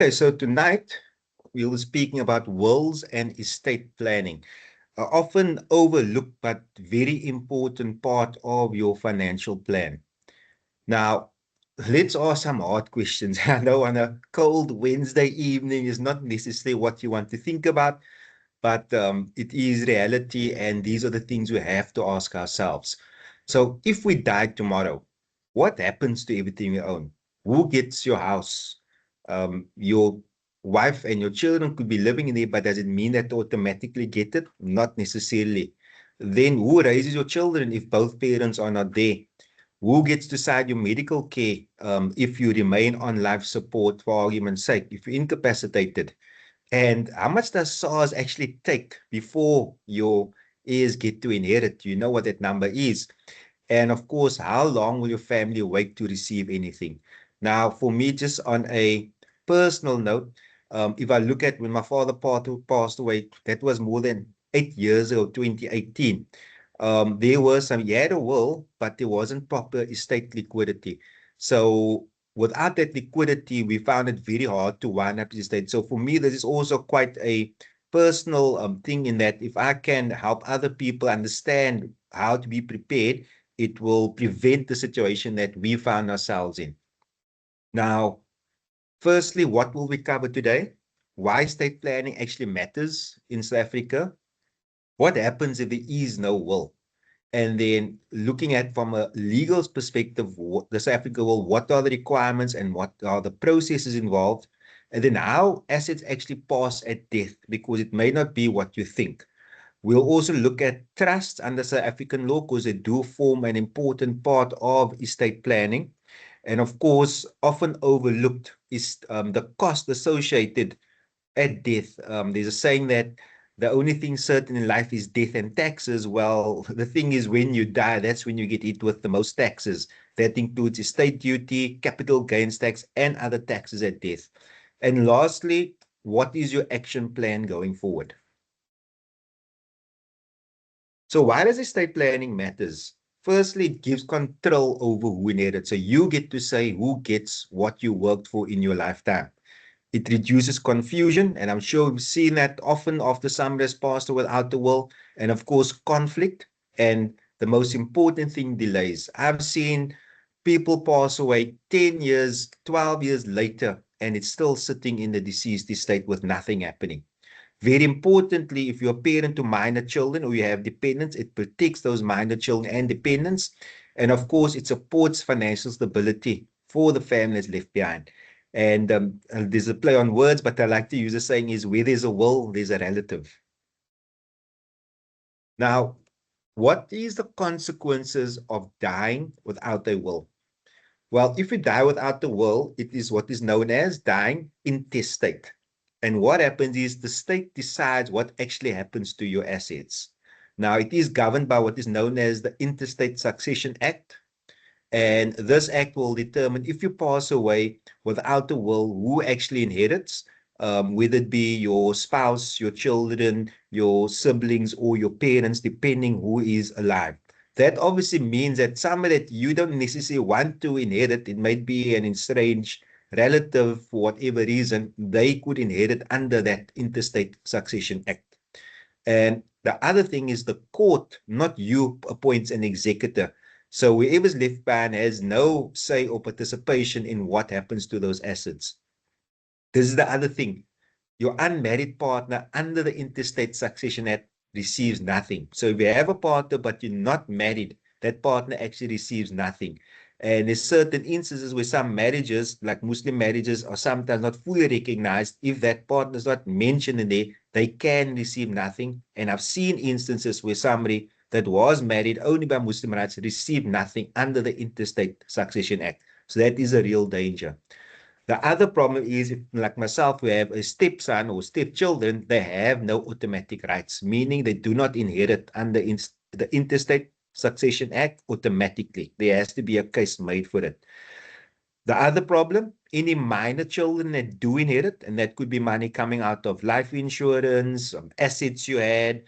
Okay, so tonight we'll be speaking about wills and estate planning, often overlooked but very important part of your financial plan. Now, let's ask some hard questions. I know on a cold Wednesday evening is not necessarily what you want to think about, but it is reality, and these are the things we have to ask ourselves. So, if we die tomorrow, what happens to everything you own? Who gets your house? Your wife and your children could be living in there, but does it mean that they automatically get it? Not necessarily. Then, who raises your children if both parents are not there? Who gets to decide your medical care if you remain on life support, for argument's sake, if you're incapacitated? And how much does SARS actually take before your heirs get to inherit? You know what that number is. And of course, how long will your family wait to receive anything? Now, for me, just on a personal note, if I look at when my father passed away, that was more than 8 years ago, 2018. There was some, he had a will, but there wasn't proper estate liquidity. So without that liquidity, we found it very hard to wind up the estate. So for me, this is also quite a personal thing in that if I can help other people understand how to be prepared, it will prevent the situation that we found ourselves in. Now, firstly, what will we cover today? Why estate planning actually matters in South Africa? What happens if there is no will? And then looking at from a legal perspective, the South Africa will, what are the requirements and what are the processes involved? And then how assets actually pass at death, because it may not be what you think. We'll also look at trusts under South African law because they do form an important part of estate planning. And of course, often overlooked is the cost associated at death. There's a saying that the only thing certain in life is death and taxes. Well, the thing is, when you die, that's when you get hit with the most taxes. That includes estate duty, capital gains tax, and other taxes at death. And lastly, what is your action plan going forward? So why does estate planning matters? Firstly, it gives control over who inherits. So you get to say who gets what you worked for in your lifetime. It reduces confusion, and I'm sure we've seen that often after somebody has passed away without the will, and of course, conflict. And the most important thing, delays. I've seen people pass away 10 years, 12 years later, and it's still sitting in the deceased estate with nothing happening. Very importantly, if you're a parent to minor children or you have dependents, it protects those minor children and dependents. And of course, it supports financial stability for the families left behind. And there's a play on words, but I like to use a saying is where there's a will, there's a relative. Now, what is the consequences of dying without a will? Well, if you die without the will, it is what is known as dying intestate. And what happens is the state decides what actually happens to your assets. Now, it is governed by what is known as the Interstate Succession Act. And this act will determine if you pass away without a will, who actually inherits, whether it be your spouse, your children, your siblings, or your parents, depending who is alive. That obviously means that somebody that you don't necessarily want to inherit, it might be an estranged relative for whatever reason, they could inherit under that Interstate Succession Act. And the other thing is the court, not you, appoints an executor. So whoever's left behind has no say or participation in what happens to those assets. This is the other thing. Your unmarried partner under the Interstate Succession Act receives nothing. So if you have a partner but you're not married, that partner actually receives nothing. And there's certain instances where some marriages, like Muslim marriages, are sometimes not fully recognized. If that partner is not mentioned in there, they can receive nothing. And I've seen instances where somebody that was married only by Muslim rights received nothing under the Interstate Succession Act. So that is a real danger. The other problem is, if, like myself, we have a stepson or stepchildren, they have no automatic rights, meaning they do not inherit under the Interstate Succession Act automatically. There has to be a case made for it. The other problem, any minor children that do inherit, and that could be money coming out of life insurance, assets you had,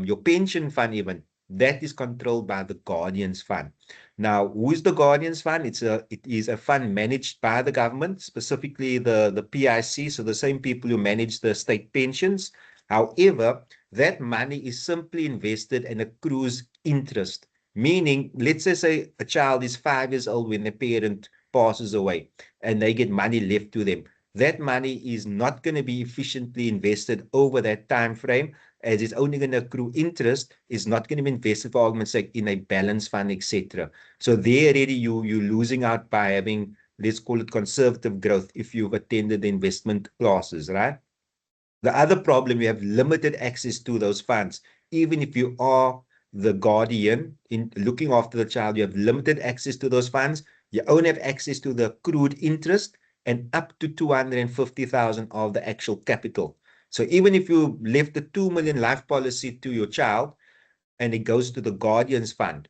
your pension fund even. that is controlled by the Guardians Fund. Now, who is the Guardians Fund? It is a fund managed by the government, specifically the PIC, so the same people who manage the state pensions. However, that money is simply invested and accrues interest. Meaning, let's say a child is 5 years old when the parent passes away and they get money left to them. That money is not going to be efficiently invested over that time frame, as it's only going to accrue interest, is not going to be invested, for argument's sake, in a balance fund, etc. So there already you're losing out by having, let's call it conservative growth, if you've attended the investment classes, right? The other problem, you have limited access to those funds. Even if you are the guardian in looking after the child, you have limited access to those funds. You only have access to the accrued interest and up to 250,000 of the actual capital. So even if you left the 2 million life policy to your child and it goes to the guardian's fund,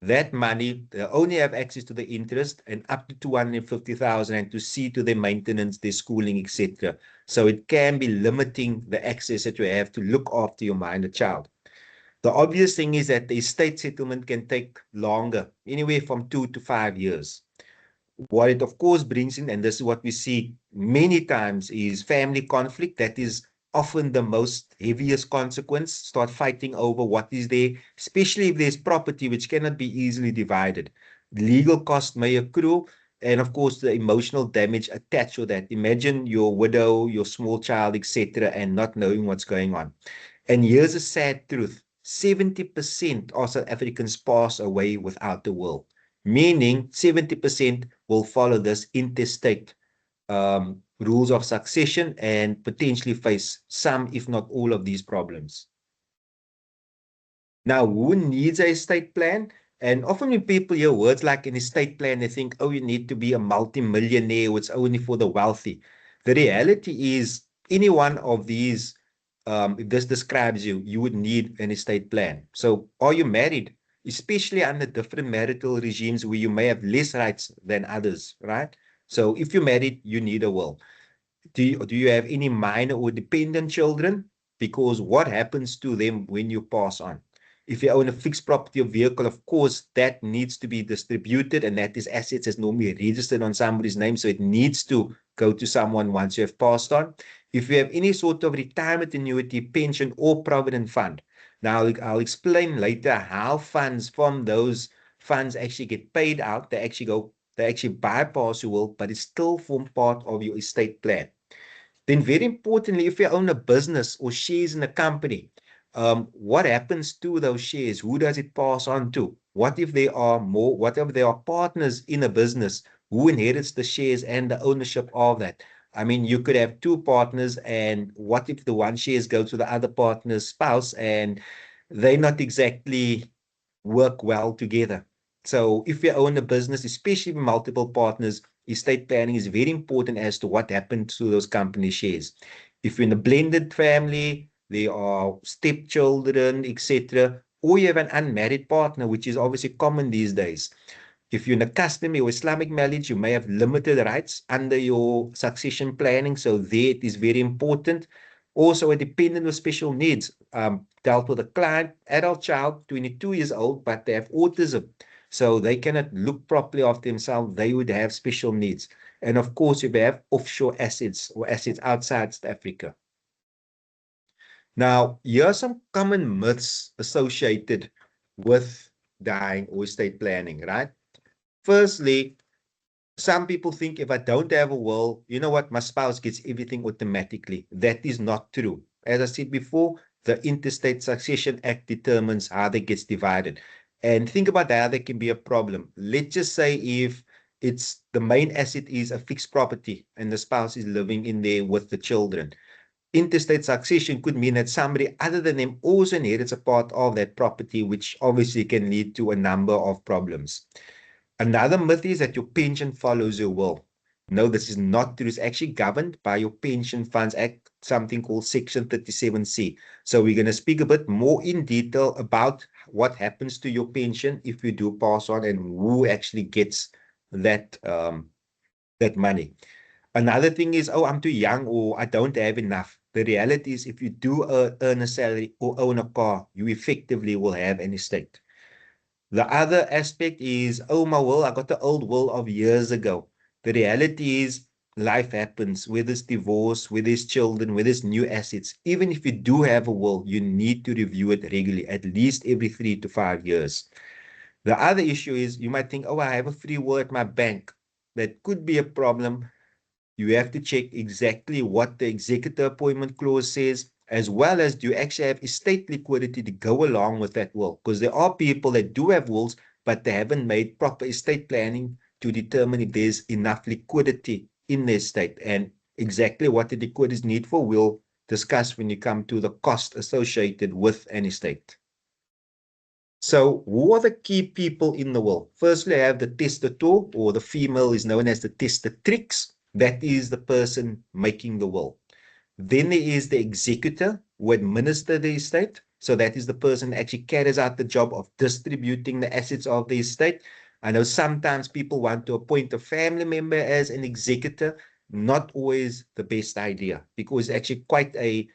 that money, they only have access to the interest and up to 250,000 and to see to their maintenance, their schooling, etc. So it can be limiting the access that you have to look after your minor child. The obvious thing is that the estate settlement can take longer, anywhere from 2 to 5 years. What it of course brings in, and this is what we see many times, is family conflict. That is often the most heaviest consequence. Start fighting over what is there, especially if there's property which cannot be easily divided. Legal costs may accrue, and of course the emotional damage attached to that. Imagine your widow, your small child, etc., and not knowing what's going on. And here's a sad truth: 70% of South Africans pass away without a will, meaning 70% will follow this intestate rules of succession and potentially face some, if not all, of these problems. Now, who needs a estate plan? And often when people hear words like an estate plan, they think, oh, you need to be a multi-millionaire, it's only for the wealthy. The reality is, any one of these, if this describes you, you would need an estate plan. So are you married? Especially under different marital regimes where you may have less rights than others, right? So if you're married, you need a will. Do you have any minor or dependent children? Because what happens to them when you pass on? If you own a fixed property or vehicle, of course, that needs to be distributed, and that is assets that's normally registered on somebody's name, so it needs to go to someone once you have passed on. If you have any sort of retirement annuity, pension, or provident fund, now I'll explain later how funds from those funds actually get paid out. They actually bypass your will, but it still form part of your estate plan. Then very importantly, if you own a business or shares in a company, what happens to those shares? Who does it pass on to? What if there are more, what if there are partners in a business? Who inherits the shares and the ownership of that? I mean, you could have two partners, and what if the one shares go to the other partner's spouse and they're not exactly work well together? So if you own a business, especially with multiple partners, estate planning is very important as to what happened to those company shares. If you're in a blended family, there are stepchildren, etc., or you have an unmarried partner, which is obviously common these days. If you're in a customary or Islamic marriage, you may have limited rights under your succession planning. So there it is very important. Also, a dependent with special needs, dealt with a client, adult child, 22 years old, but they have autism. So they cannot look properly after themselves. They would have special needs. And of course, if they have offshore assets or assets outside South Africa. Now, here are some common myths associated with dying or estate planning, right? Firstly, some people think if I don't have a will, you know what, my spouse gets everything automatically. That is not true. As I said before, the Interstate Succession Act determines how that gets divided. And think about how that can be a problem. Let's just say if it's the main asset is a fixed property and the spouse is living in there with the children. Interstate succession could mean that somebody other than them also inherits a part of that property, which obviously can lead to a number of problems. Another myth is that your pension follows your will. No, this is not true. It's actually governed by your Pension Funds Act, something called Section 37C. So we're going to speak a bit more in detail about what happens to your pension if you do pass on and who actually gets that, that money. Another thing is, oh, I'm too young or I don't have enough. The reality is if you do earn a salary or own a car, you effectively will have an estate. The other aspect is, oh, my will, I got the old will of years ago. The reality is life happens, whether it's divorce, whether it's children, whether it's new assets. Even if you do have a will, you need to review it regularly, at least every 3 to 5 years. The other issue is you might think, oh, I have a free will at my bank. That could be a problem. You have to check exactly what the executor appointment clause says, as well as do you actually have estate liquidity to go along with that will? Because there are people that do have wills, but they haven't made proper estate planning to determine if there's enough liquidity in their estate. And exactly what the liquidity is need for, we'll discuss when you come to the cost associated with an estate. So who are the key people in the will? Firstly, I have the testator, or the female is known as the testatrix. That is the person making the will. Then there is the executor who administers the estate. So that is the person that actually carries out the job of distributing the assets of the estate. I know sometimes people want to appoint a family member as an executor. Not always the best idea, because it's actually quite a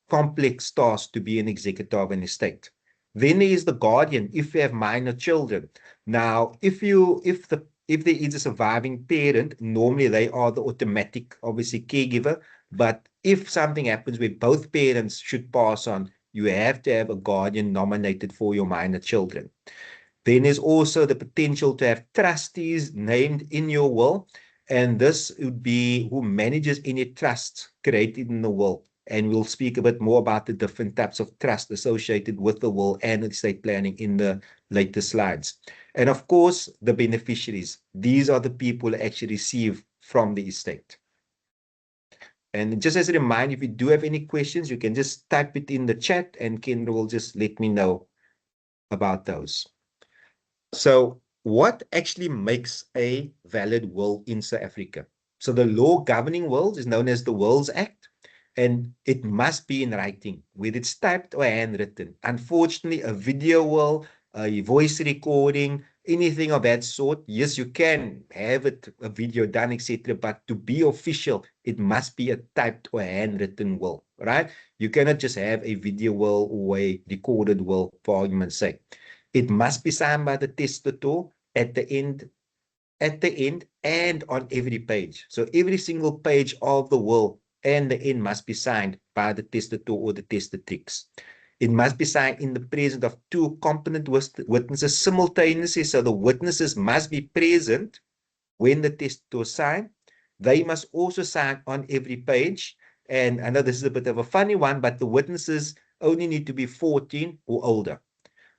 complex task to be an executor of an estate. Then there is the guardian if you have minor children. Now, if there is a surviving parent, normally they are the automatic, obviously, caregiver. But if something happens where both parents should pass on, you have to have a guardian nominated for your minor children. Then there's also the potential to have trustees named in your will, and this would be who manages any trusts created in the will. And we'll speak a bit more about the different types of trust associated with the will and estate planning in the later slides. And of course, the beneficiaries. These are the people who actually receive from the estate. And just as a reminder, if you do have any questions, you can just type it in the chat and Kendra will just let me know about those. So what actually makes a valid will in South Africa? So the law governing wills is known as the Wills Act, and it must be in writing, whether it's typed or handwritten. Unfortunately, a video will, a voice recording, anything of that sort, yes, you can have it, a video done, etc. But to be official, it must be a typed or handwritten will, right? You cannot just have a video will or a recorded will, for argument's sake. It must be signed by the testator at the end, and on every page. So every single page of the will and the end must be signed by the testator or the testatrix. It must be signed in the presence of two competent witnesses simultaneously. So the witnesses must be present when the testator signs. They must also sign on every page. And I know this is a bit of a funny one, but the witnesses only need to be 14 or older.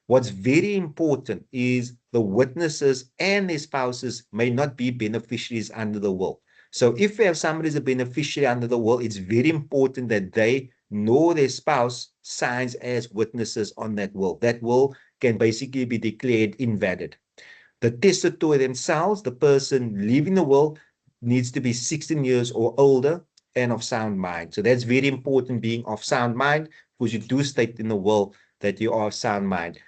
What's very important is the witnesses and their spouses may not be beneficiaries under the will. So if we have somebody as a beneficiary under the will, it's very important that they know their spouse signs as witnesses on that will. That will can basically be declared invalid. The testator themselves, the person leaving the will, needs to be 16 years or older and of sound mind. So that's very important, being of sound mind, because you do state in the will that you are of sound mind.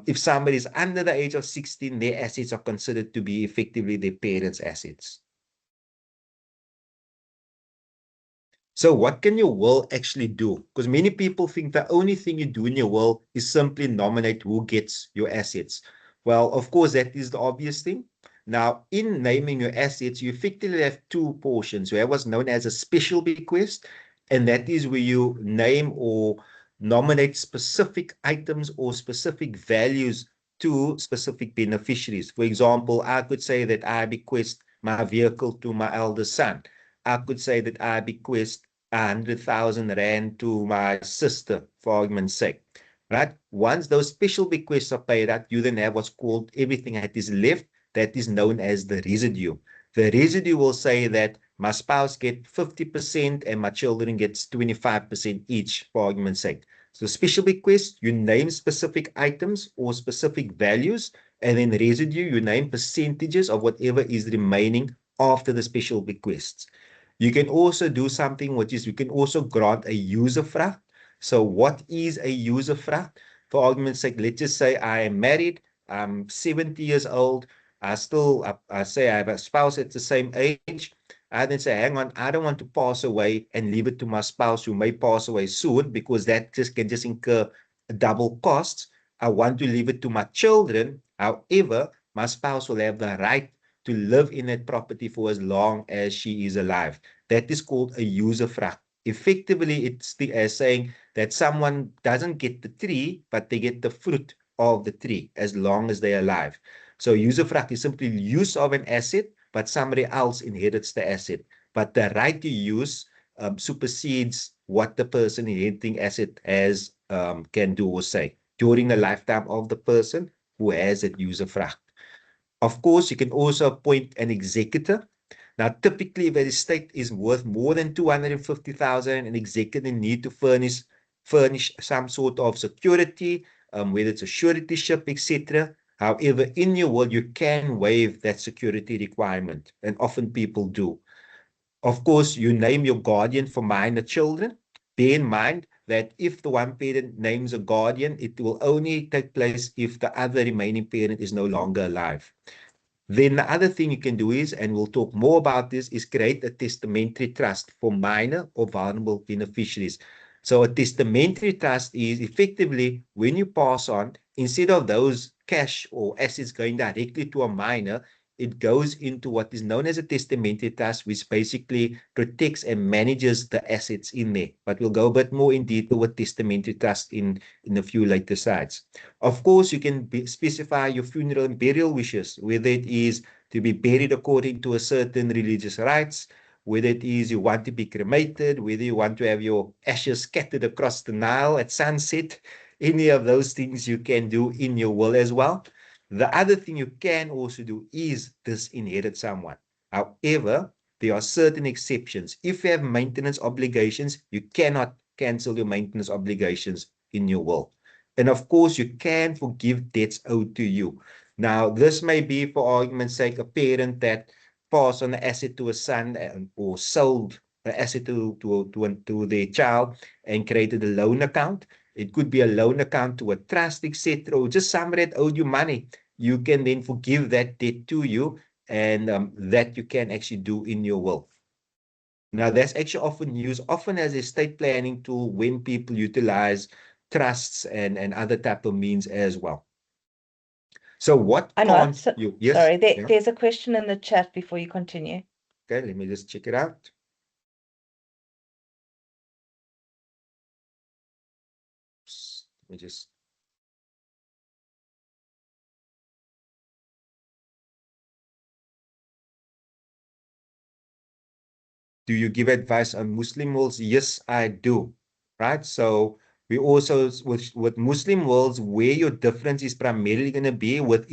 If somebody is under the age of 16, their assets are considered to be effectively their parents' assets. So what can your will actually do? Because many people think the only thing you do in your will is simply nominate who gets your assets. Well, of course, that is the obvious thing. Now, in naming your assets, you effectively have two portions. You have what's known as a special bequest, and that is where you name or nominate specific items or specific values to specific beneficiaries. For example, I could say that I bequest my vehicle to my eldest son. I could say that I bequest 100,000 Rand to my sister, for argument's sake, right? Once those special bequests are paid out, you then have what's called everything that is left, that is known as the residue. The residue will say that my spouse gets 50% and my children gets 25% each, for argument's sake. So special bequest, you name specific items or specific values, and then residue, you name percentages of whatever is remaining after the special bequests. You can also do something which is you can also grant a usufruct. So what is a usufruct? For argument's sake, let's just say I am married, I'm 70 years old, I say I have a spouse at the same age. I then say, hang on, I don't want to pass away and leave it to my spouse who may pass away soon, because that can just incur double costs. I want to leave it to my children. However, my spouse will have the right to live in that property for as long as she is alive. That is called a usufruct. Effectively, it's as saying that someone doesn't get the tree, but they get the fruit of the tree as long as they're alive. So usufruct is simply use of an asset, but somebody else inherits the asset. But the right to use supersedes what the person inheriting asset has can do or say during the lifetime of the person who has that usufruct. Of course, you can also appoint an executor. Now, typically, if an estate is worth more than 250,000, an executor need to furnish some sort of security, whether it's a suretyship, etc. However, in your will, you can waive that security requirement, and often people do. Of course, you name your guardian for minor children. Bear in mind that if the one parent names a guardian, it will only take place if the other remaining parent is no longer alive. Then the other thing you can do is, and we'll talk more about this, is create a testamentary trust for minor or vulnerable beneficiaries. So a testamentary trust is effectively when you pass on, instead of those cash or assets going directly to a minor, it goes into what is known as a testamentary trust, which basically protects and manages the assets in there. But we'll go a bit more in detail with testamentary trust in a few later slides. Of course, you can specify your funeral and burial wishes, whether it is to be buried according to a certain religious rites, whether it is you want to be cremated, whether you want to have your ashes scattered across the Nile at sunset. Any of those things you can do in your will as well. The other thing you can also do is disinherit someone. However, there are certain exceptions. If you have maintenance obligations, you cannot cancel your maintenance obligations in your will. And of course, you can forgive debts owed to you. Now, this may be, for argument's sake, a parent that passed on the asset to a son or sold the asset to their child and created a loan account. It could be a loan account to a trust, etc., or just somebody that owed you money. You can then forgive that debt to you, and that you can actually do in your will. Now, that's actually often used, often as a estate planning tool when people utilize trusts and other type of means as well. So what Anwar, can't you? Yes? sorry, Yeah. there's a question in the chat before you continue. Okay, let me just check it out. Let me just. Do you give advice on Muslim wills? Yes, I do. Right. So we also with Muslim wills, where your difference is primarily going to be with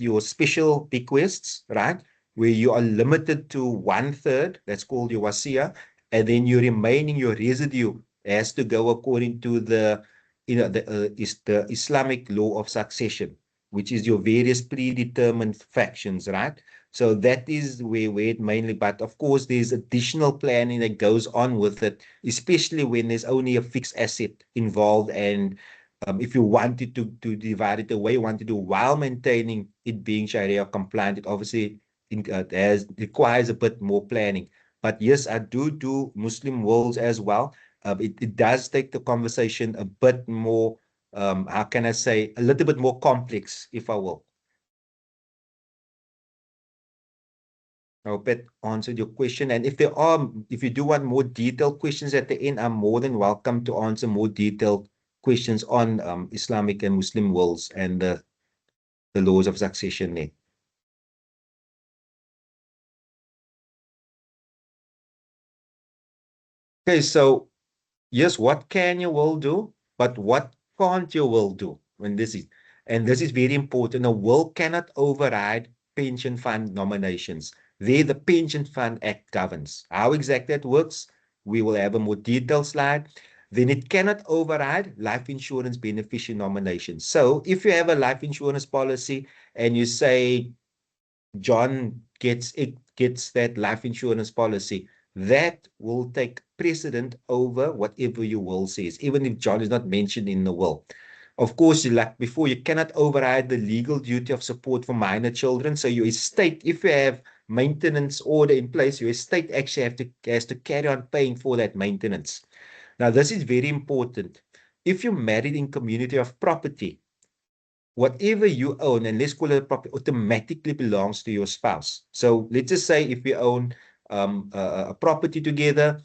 your special bequests, right? Where you are limited to 1/3, that's called your wasiya, and then your remaining, your residue has to go according to the Islamic law of succession, which is your various predetermined factions, right? So that is where it mainly, but of course, there's additional planning that goes on with it, especially when there's only a fixed asset involved. And if you wanted to divide it away, you want to do while maintaining it being Sharia compliant, it obviously requires a bit more planning. But yes, I do Muslim wills as well. It does take the conversation a bit more, how can I say, a little bit more complex, if I will. I hope that answered your question. And if you do want more detailed questions at the end, I'm more than welcome to answer more detailed questions on Islamic and Muslim wills and the laws of succession there. Okay, so yes, what can your will do, but what can't your will do when and this is very important. A will cannot override pension fund nominations. There, the Pension Fund Act governs. How exactly that works, we will have a more detailed slide. Then it cannot override life insurance beneficiary nominations. So if you have a life insurance policy and you say, John gets that life insurance policy, that will take precedent over whatever your will says, even if John is not mentioned in the will. Of course, like before, you cannot override the legal duty of support for minor children. So your estate, if you have maintenance order in place, your estate actually has to carry on paying for that maintenance. Now, this is very important. If you're married in community of property, whatever you own, and let's call it a property, automatically belongs to your spouse. So let's just say if we own a property together,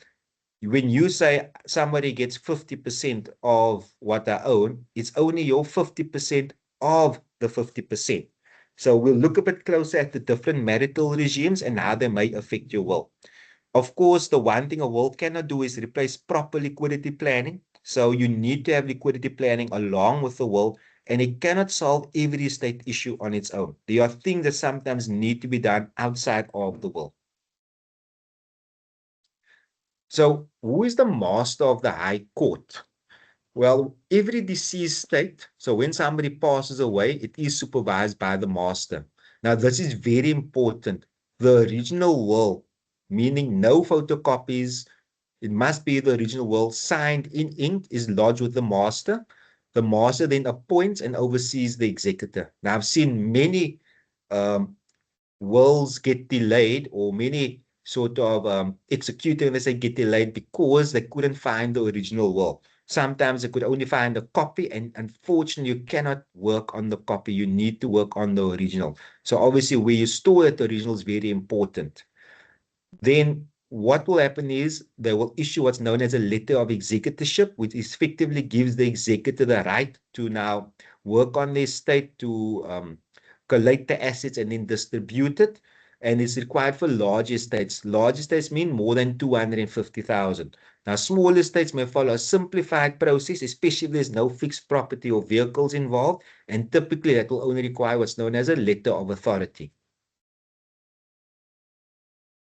when you say somebody gets 50% of what I own, it's only your 50% of the 50%. So we'll look a bit closer at the different marital regimes and how they may affect your will. Of course, the one thing a will cannot do is replace proper liquidity planning. So you need to have liquidity planning along with the will, and it cannot solve every estate issue on its own. There are things that sometimes need to be done outside of the will. So who is the master of the high court? Well, every deceased state, so when somebody passes away, it is supervised by the master. Now, this is very important. The original will, meaning no photocopies, it must be the original will signed in ink, is lodged with the master. The master then appoints and oversees the executor. Now, I've seen many um, wills get delayed, or many sort of executing, let's say, get delayed because they couldn't find the original will. Sometimes they could only find a copy, and unfortunately, you cannot work on the copy. You need to work on the original. So obviously, where you store that original is very important. Then what will happen is they will issue what's known as a letter of executorship, which effectively gives the executor the right to now work on the estate, to collect the assets and then distribute it. And it's required for large estates. Large estates mean more than 250,000. Now, small estates may follow a simplified process, especially if there's no fixed property or vehicles involved. And typically, that will only require what's known as a letter of authority.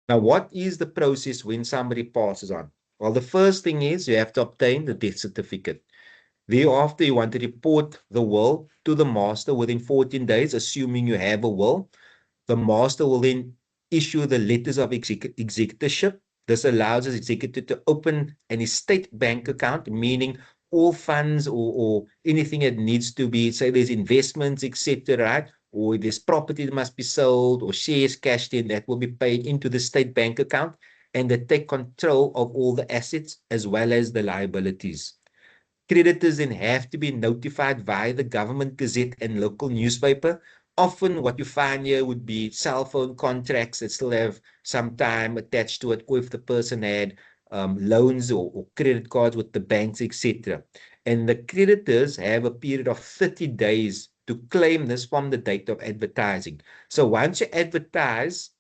Now, what is the process when somebody passes on? Well, the first thing is you have to obtain the death certificate. Thereafter, you want to report the will to the master within 14 days, assuming you have a will. The master will then issue the letters of executorship. This allows the executor to open an estate bank account, meaning all funds, or anything that needs to be, say there's investments, etc., right? Or if there's property that must be sold or shares cashed in, that will be paid into the state bank account, and they take control of all the assets as well as the liabilities. Creditors then have to be notified via the government gazette and local newspaper. Often what you find here would be cell phone contracts that still have some time attached to it, or if the person had loans or credit cards with the banks, etc. And the creditors have a period of 30 days to claim this from the date of advertising. So once you advertise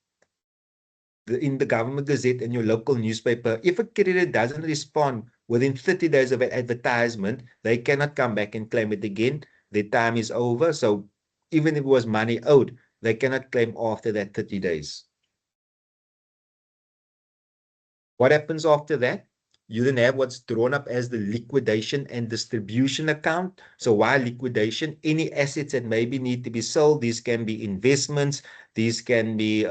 in the government gazette and your local newspaper, if a creditor doesn't respond within 30 days of an advertisement, they cannot come back and claim it again. Their time is over. So even if it was money owed, they cannot claim after that 30 days. What happens after that? You then have what's drawn up as the liquidation and distribution account. So while liquidation, any assets that maybe need to be sold, these can be investments, these can be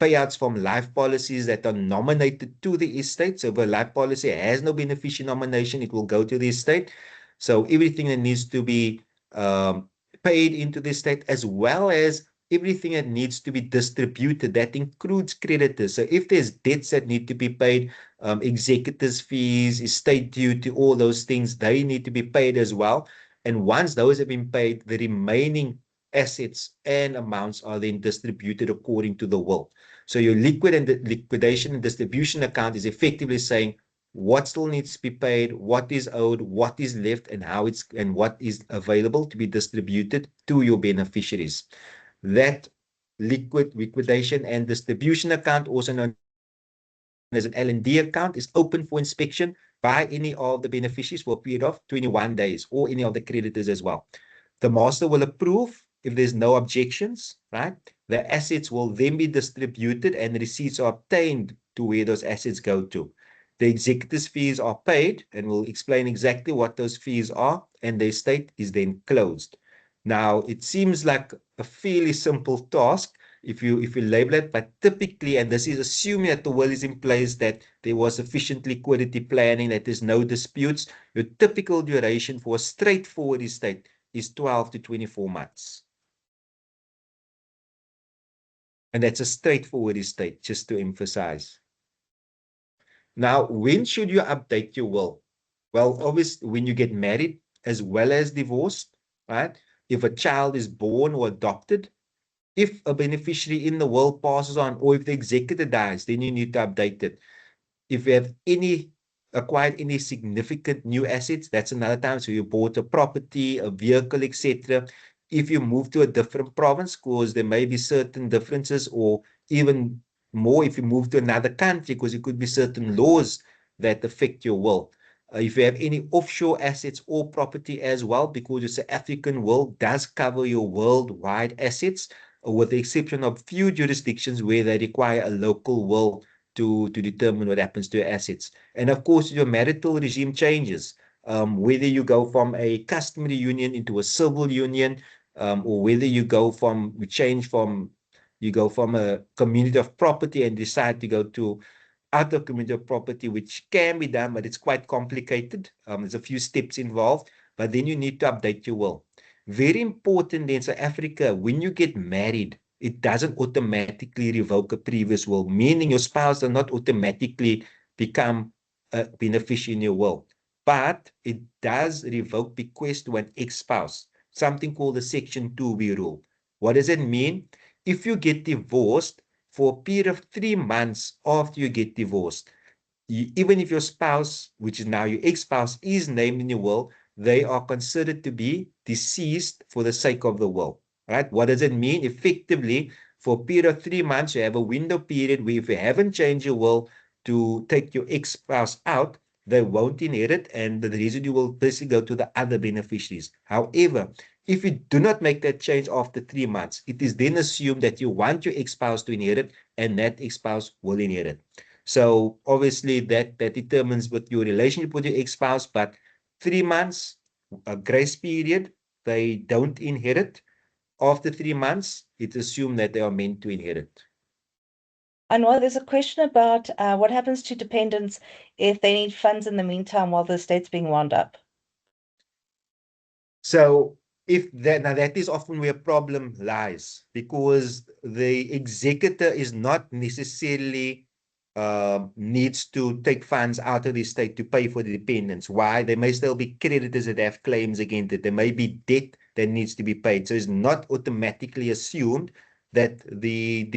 payouts from life policies that are nominated to the estate. So if a life policy has no beneficiary nomination, it will go to the estate. So everything that needs to be paid into the estate, as well as everything that needs to be distributed, that includes creditors. So if there's debts that need to be paid, executors fees, estate duty, all those things, they need to be paid as well. And once those have been paid, the remaining assets and amounts are then distributed according to the will. So your liquidation and distribution account is effectively saying what still needs to be paid, what is owed, what is left, and how it's and what is available to be distributed to your beneficiaries. That liquidation and distribution account, also known as an L&D account, is open for inspection by any of the beneficiaries for a period of 21 days, or any of the creditors as well. The master will approve if there's no objections, right? The assets will then be distributed and receipts are obtained to where those assets go to. The executors' fees are paid, and we'll explain exactly what those fees are, and the estate is then closed. Now, it seems like a fairly simple task if you label it, but typically, and this is assuming that the will is in place, that there was sufficient liquidity planning, that there's no disputes, your typical duration for a straightforward estate is 12 to 24 months. And that's a straightforward estate, just to emphasize. Now, when should you update your will? Well, obviously, when you get married as well as divorced, right? If a child is born or adopted, if a beneficiary in the will passes on, or if the executor dies, then you need to update it. If you have any acquired any significant new assets, that's another time. So you bought a property, a vehicle, etc. If you move to a different province, because there may be certain differences, or even more if you move to another country, because it could be certain laws that affect your will. If you have any offshore assets or property as well, because your South African will does cover your worldwide assets, with the exception of few jurisdictions where they require a local will to determine what happens to your assets. And of course, your marital regime changes, whether you go from a customary union into a civil union, or whether you go from a community of property and decide to go to other community of property, which can be done, but it's quite complicated. There's a few steps involved, but then you need to update your will. Very important in South Africa, when you get married, it doesn't automatically revoke a previous will, meaning your spouse does not automatically become a beneficiary in your will. But it does revoke bequest to an ex-spouse, something called the Section 2B rule. What does it mean? If you get divorced for a period of 3 months after you get divorced, even if your spouse, which is now your ex-spouse, is named in your will, they are considered to be deceased for the sake of the will. Right? What does it mean? Effectively, for a period of 3 months, you have a window period where if you haven't changed your will to take your ex-spouse out, they won't inherit, and the residue will basically go to the other beneficiaries. However, if you do not make that change after 3 months, it is then assumed that you want your ex-spouse to inherit, and that ex-spouse will inherit. So obviously that determines what your relationship with your ex-spouse, but 3 months, a grace period, they don't inherit. After 3 months, it's assumed that they are meant to inherit. Anwar, there's a question about what happens to dependents if they need funds in the meantime while the estate's being wound up. So if that now that is often where problem lies, because the executor is not necessarily needs to take funds out of the estate to pay for the dependents. Why? There may still be creditors that have claims against it. There may be debt that needs to be paid. So it's not automatically assumed that the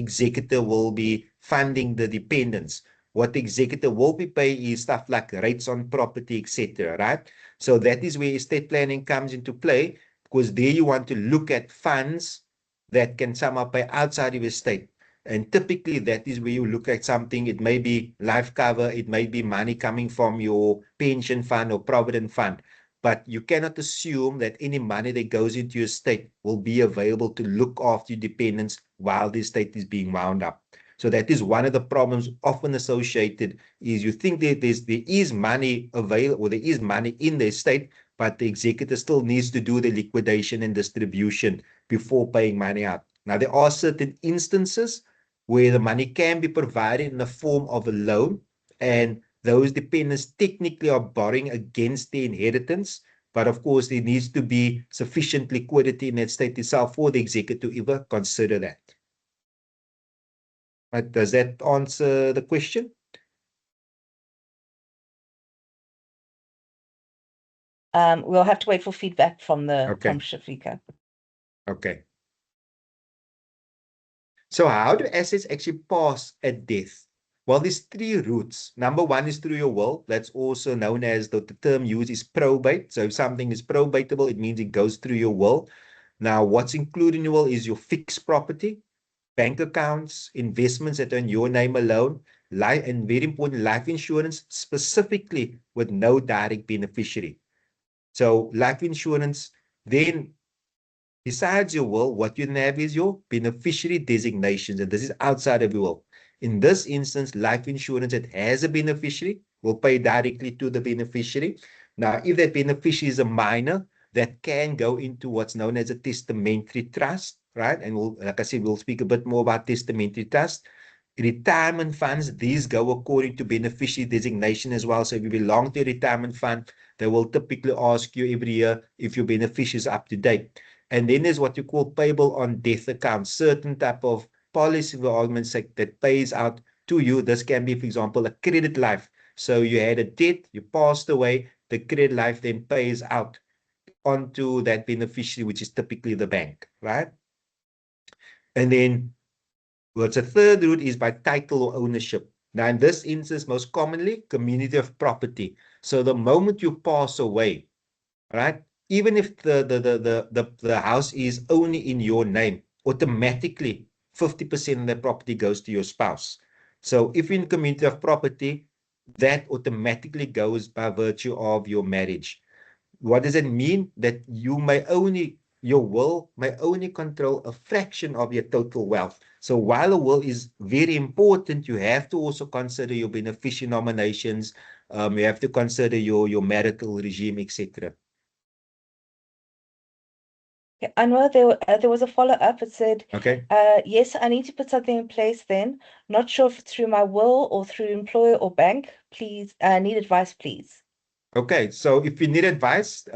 executor will be funding the dependents. What the executor will be paying is stuff like rates on property, etc. Right? So that is where estate planning comes into play, because there you want to look at funds that can somehow pay outside of estate. And typically that is where you look at something. It may be life cover, it may be money coming from your pension fund or provident fund. But you cannot assume that any money that goes into your estate will be available to look after your dependents while the estate is being wound up. So that is one of the problems often associated, is you think that there is money available, or there is money in the estate, but the executor still needs to do the liquidation and distribution before paying money out. Now, there are certain instances where the money can be provided in the form of a loan, and those dependents technically are borrowing against the inheritance. But of course, there needs to be sufficient liquidity in that state itself for the executor to ever consider that. Right? Does that answer the question? We'll have to wait for feedback from Okay. Shafika. Okay. So how do assets actually pass at death? Well, there's three routes. Number one is through your will. That's also known as the term used is probate. So if something is probatable, it means it goes through your will. Now, what's included in your will is your fixed property, bank accounts, investments that are in your name alone, life, and very important, life insurance, specifically with no direct beneficiary. So life insurance, then besides your will, what you have is your beneficiary designations, and this is outside of your will. In this instance, life insurance that has a beneficiary will pay directly to the beneficiary. Now, if that beneficiary is a minor, that can go into what's known as a testamentary trust, right? And we'll, like I said, we'll speak a bit more about testamentary trust. Retirement funds, these go according to beneficiary designation as well. So if you belong to a retirement fund, they will typically ask you every year if your beneficiary is up to date. And then there's what you call payable on death accounts, certain type of policy, for argument's sake, that pays out to you. This can be, for example, a credit life. So you had a debt, you passed away, the credit life then pays out onto that beneficiary, which is typically the bank, right? And then what's a third route is by title or ownership. Now, in this instance, most commonly, community of property. So the moment you pass away, right, even if the house is only in your name, automatically 50% of the property goes to your spouse. So if you're in community of property, that automatically goes by virtue of your marriage. What does it mean? That your will may only control a fraction of your total wealth. So while a will is very important, you have to also consider your beneficiary nominations. You have to consider your marital regime, etc. Yeah, Anwar, there was a follow-up. It said, Okay. yes, I need to put something in place then. Not sure if it's through my will or through employer or bank. Please, need advice, please. Okay, so if you need advice,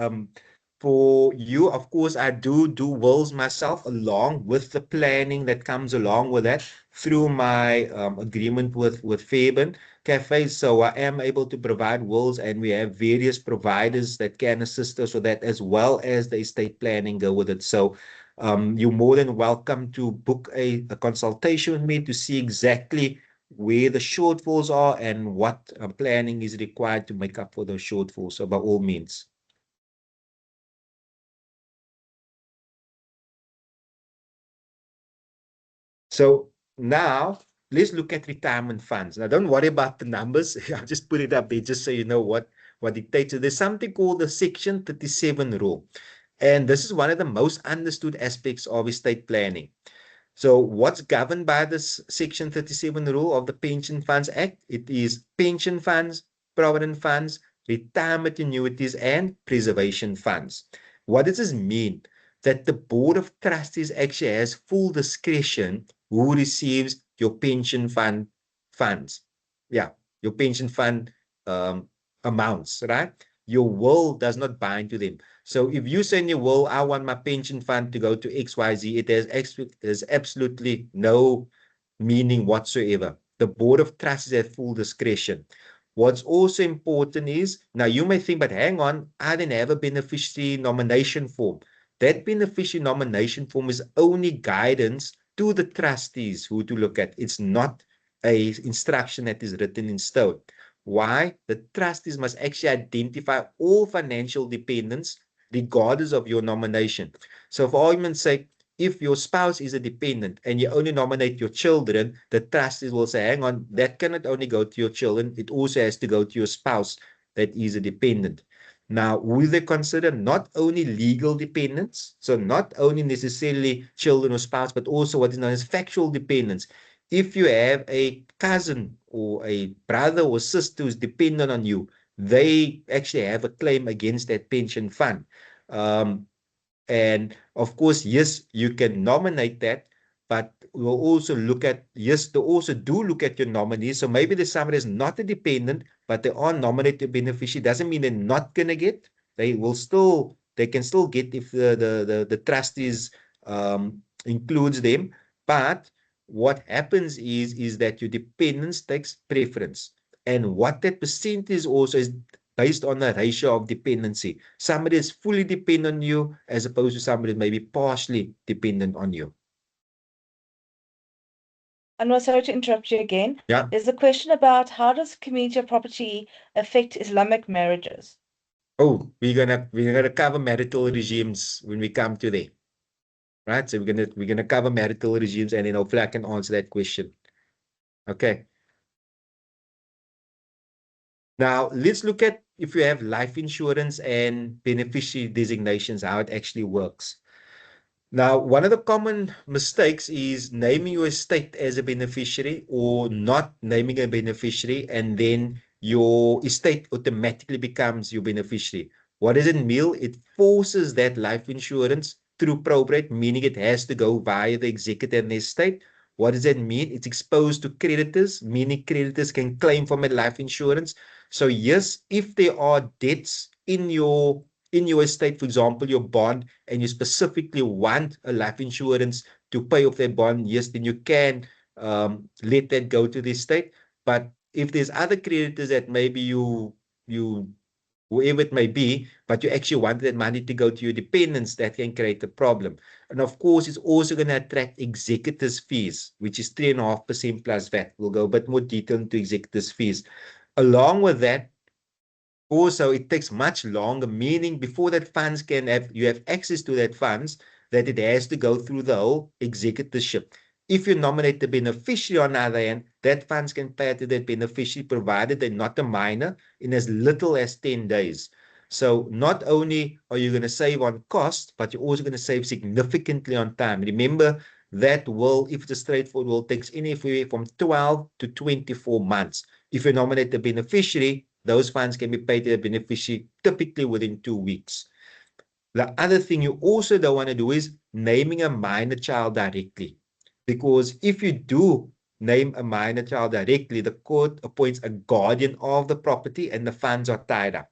for you, of course, I do wills myself along with the planning that comes along with that through my agreement with Fairbairn Cafe. So I am able to provide wills, and we have various providers that can assist us with that, as well as the estate planning go with it. So you're more than welcome to book a consultation with me to see exactly where the shortfalls are and what planning is required to make up for those shortfalls. So by all means. So now let's look at retirement funds. Now don't worry about the numbers. I'll just put it up there just so you know what dictates it. There's something called the Section 37 rule. And this is one of the most understood aspects of estate planning. So what's governed by this Section 37 rule of the Pension Funds Act? It is pension funds, provident funds, retirement annuities, and preservation funds. What does this mean? That the Board of Trustees actually has full discretion who receives your pension fund funds. Yeah, your pension fund um, amounts, right? Your will does not bind to them. So if you say in your will, I want my pension fund to go to XYZ, it has absolutely no meaning whatsoever. The Board of Trustees has full discretion. What's also important is, now you may think, but hang on, I didn't have a beneficiary nomination form. That beneficiary nomination form is only guidance to the trustees who to look at. It's not a instruction that is written in stone. Why? The trustees must actually identify all financial dependents regardless of your nomination. So for argument's sake, if your spouse is a dependent and you only nominate your children, the trustees will say, hang on, that cannot only go to your children, it also has to go to your spouse that is a dependent. Now, will they consider not only legal dependents, so not only necessarily children or spouse, but also what is known as factual dependents? If you have a cousin or a brother or sister who's dependent on you, they actually have a claim against that pension fund. Um, and of course, yes, you can nominate that, but we'll also look at, yes, they also do look at your nominees. So maybe there's somebody that's not a dependent, but they are nominated beneficiary. Doesn't mean they're not going to get. They can still get if the trustees includes them. But what happens is that your dependence takes preference. And what that percentage also is based on a ratio of dependency. Somebody is fully dependent on you as opposed to somebody maybe partially dependent on you. Anwar, sorry to interrupt you again. Yeah. There's a question about how does community of property affect Islamic marriages? Oh, we're gonna cover marital regimes when we come to there, right? So we're gonna cover marital regimes, and then hopefully I can answer that question. Okay. Now let's look at if you have life insurance and beneficiary designations, how it actually works. Now, one of the common mistakes is naming your estate as a beneficiary or not naming a beneficiary, and then your estate automatically becomes your beneficiary. What does it mean? It forces that life insurance through probate, meaning it has to go via the executor and the estate. What does that mean? It's exposed to creditors, meaning creditors can claim from a life insurance. So yes, if there are debts in your estate, for example, your bond, and you specifically want a life insurance to pay off their bond, yes, then you can let that go to the estate. But if there's other creditors that maybe you whoever it may be, but you actually want that money to go to your dependents, that can create a problem. And of course, it's also going to attract executors fees, which is 3.5% plus VAT. We'll go a bit more detail into executors fees. Along with that, also it takes much longer, meaning before that funds can have, you have access to that funds, that it has to go through the whole executorship. If you nominate the beneficiary on the other hand, that funds can pay to that beneficiary provided they're not a minor in as little as 10 days. So not only are you going to save on cost, but you're also going to save significantly on time. Remember that will, if it's a straightforward will, takes anywhere from 12 to 24 months. If you nominate the beneficiary, those funds can be paid to the beneficiary typically within 2 weeks. The other thing you also don't want to do is naming a minor child directly. Because if you do name a minor child directly, the court appoints a guardian of the property and the funds are tied up.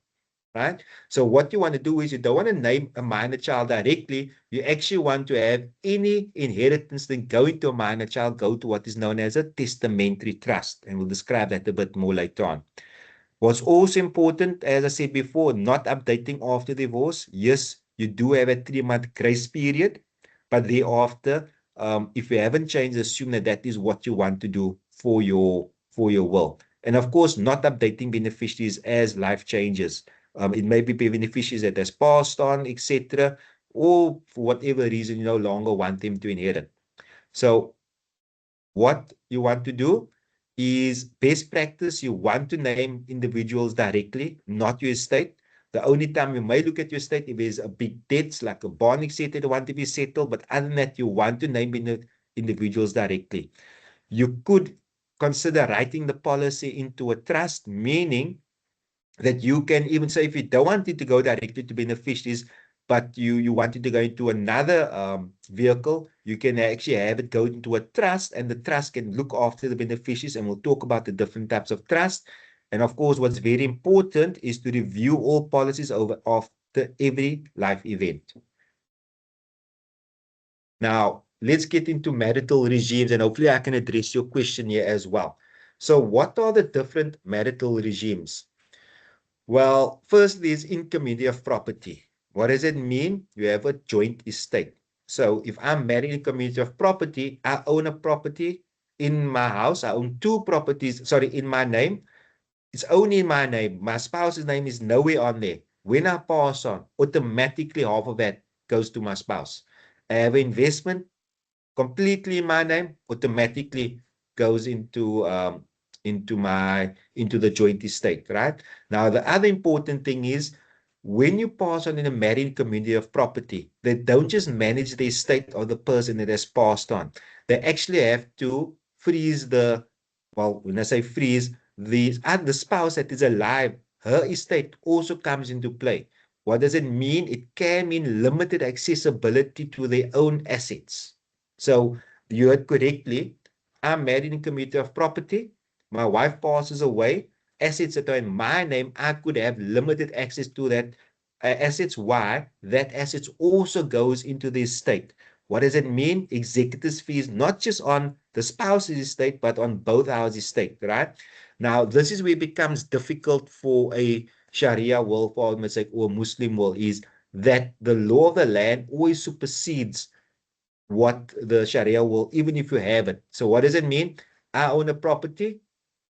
Right? So what you want to do is you don't want to name a minor child directly. You actually want to have any inheritance then going to a minor child go to what is known as a testamentary trust. And we'll describe that a bit more later on. What's also important, as I said before, not updating after divorce. Yes, you do have a 3-month grace period, but thereafter, if you haven't changed, assume that that is what you want to do for your will. And of course, not updating beneficiaries as life changes. It may be beneficiaries that has passed on, etc., or for whatever reason you no longer want them to inherit. So what you want to do is best practice. You want to name individuals directly, not your estate. The only time you may look at your estate if there's a big debts like a bond, etc., that want to be settled. But other than that, you want to name individuals directly. You could consider writing the policy into a trust, meaning that you can even say if you don't want it to go directly to beneficiaries, but you want it to go into another vehicle, you can actually have it go into a trust, and the trust can look after the beneficiaries, and we'll talk about the different types of trust. And of course, what's very important is to review all policies over after every life event. Now, let's get into marital regimes, and hopefully I can address your question here as well. So what are the different marital regimes? Well, first there's in community of property. What does it mean? You have a joint estate. So if I'm married in community of property, I own a property in my house. I own two properties, sorry, in my name. It's only in my name. My spouse's name is nowhere on there. When I pass on, automatically half of that goes to my spouse. I have an investment completely in my name, automatically goes into the joint estate, right? Now, the other important thing is when you pass on in a married community of property, they don't just manage the estate of the person that has passed on. They actually have to freeze well, when I say freeze, the spouse that is alive, her estate also comes into play. What does it mean? It can mean limited accessibility to their own assets. So you heard correctly. I'm married in a community of property. My wife passes away. Assets that are in my name, I could have limited access to that assets. Why? That assets also goes into the estate. What does it mean? Executors fees, not just on the spouse's estate, but on both our estate, right? Now, this is where it becomes difficult for a Sharia will, for argument's sake, or Muslim will, is that the law of the land always supersedes what the Sharia will, even if you have it. So what does it mean? I own a property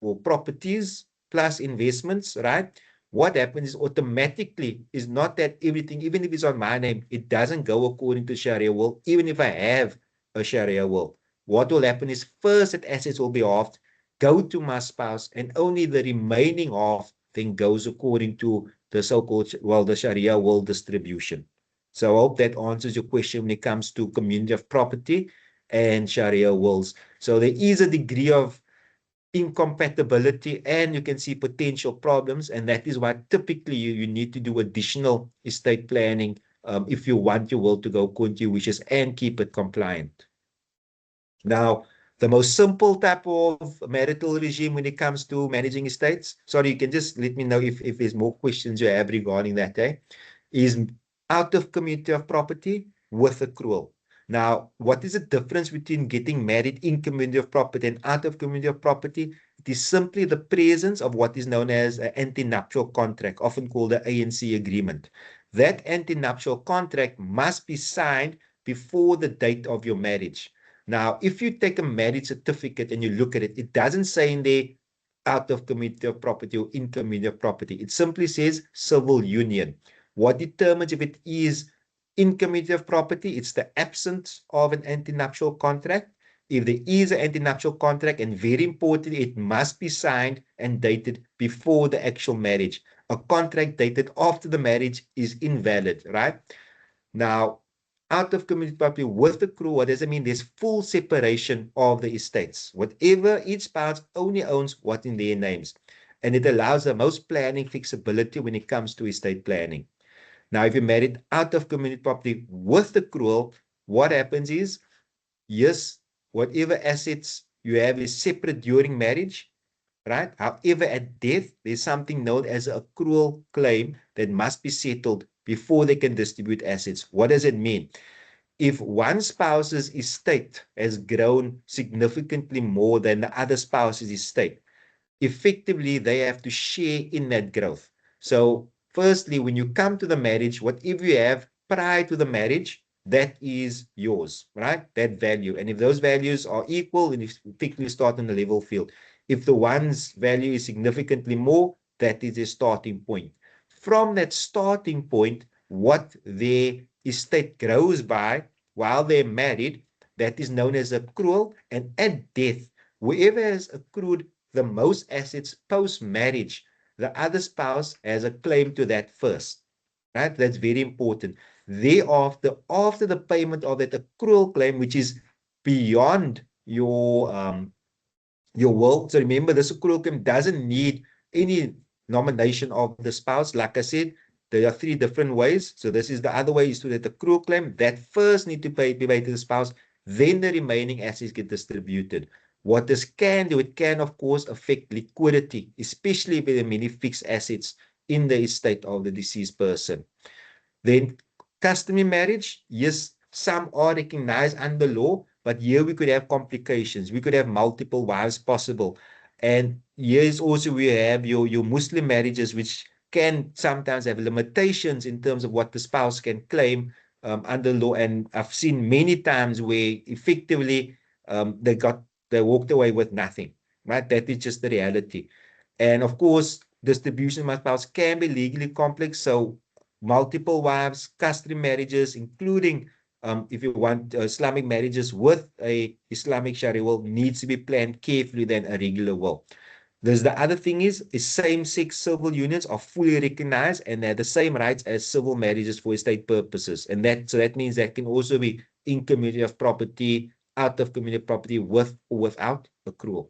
or properties plus investments, right? What happens is automatically is not that everything, even if it's on my name, it doesn't go according to Sharia will, even if I have a Sharia will. What will happen is first that assets will be halved, go to my spouse, and only the remaining half then goes according to the so-called, well, the Sharia will distribution. So I hope that answers your question when it comes to community of property and Sharia wills. So there is a degree of incompatibility and you can see potential problems. And that is why typically you need to do additional estate planning if you want your will to go according to your wishes and keep it compliant. Now, the most simple type of marital regime when it comes to managing estates, sorry, you can just let me know if there's more questions you have regarding that, is out of community of property with accrual. Now, what is the difference between getting married in community of property and out of community of property? It is simply the presence of what is known as an antenuptial contract, often called the ANC agreement. That antenuptial contract must be signed before the date of your marriage. Now, if you take a marriage certificate and you look at it, it doesn't say in there out of community of property or in community of property. It simply says civil union. What determines if it is in community of property? It's the absence of an antenuptial contract. If there is an antenuptial contract, and very importantly, it must be signed and dated before the actual marriage. A contract dated after the marriage is invalid, right? Now, out of community property with the crew, what does it mean? There's full separation of the estates. Whatever each spouse only owns what in their names. And it allows the most planning flexibility when it comes to estate planning. Now, if you're married out of community property with the accrual, what happens is, yes, whatever assets you have is separate during marriage, right? However, at death, there's something known as an accrual claim that must be settled before they can distribute assets. What does it mean? If one spouse's estate has grown significantly more than the other spouse's estate, effectively they have to share in that growth. So firstly, when you come to the marriage, whatever you have prior to the marriage, that is yours, right? That value. And if those values are equal, and if effectively start on the level field. If the one's value is significantly more, that is a starting point. From that starting point, what their estate grows by while they're married, that is known as accrual. And at death, whoever has accrued the most assets post-marriage, the other spouse has a claim to that first, right? That's very important. Thereafter, after the payment of that accrual claim, which is beyond your will. So remember, this accrual claim doesn't need any nomination of the spouse. Like I said, there are three different ways. So this is the other way, is to that accrual claim that first need to be paid to the spouse, then the remaining assets get distributed. What this can do, it can of course affect liquidity, especially if there are many fixed assets in the estate of the deceased person. Then customary marriage, yes, some are recognized under law, but here we could have complications. We could have multiple wives possible. And here is also we have your Muslim marriages, which can sometimes have limitations in terms of what the spouse can claim under law. And I've seen many times where effectively they walked away with nothing, right? That is just the reality. And of course, distribution of spouse can be legally complex. So multiple wives, customary marriages, including if you want Islamic marriages with a Islamic Sharia will, needs to be planned carefully than a regular will. There's the other thing is same-sex civil unions are fully recognized and they have the same rights as civil marriages for estate purposes. And that means that can also be in community of property, out of community of property, with or without accrual.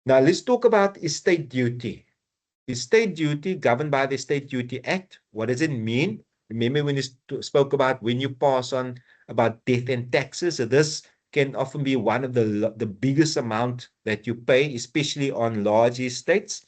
Now let's talk about estate duty. Estate duty governed by the Estate Duty Act. What does it mean? Remember when you spoke about when you pass on about death and taxes. So this can often be one of the biggest amount that you pay, especially on large estates.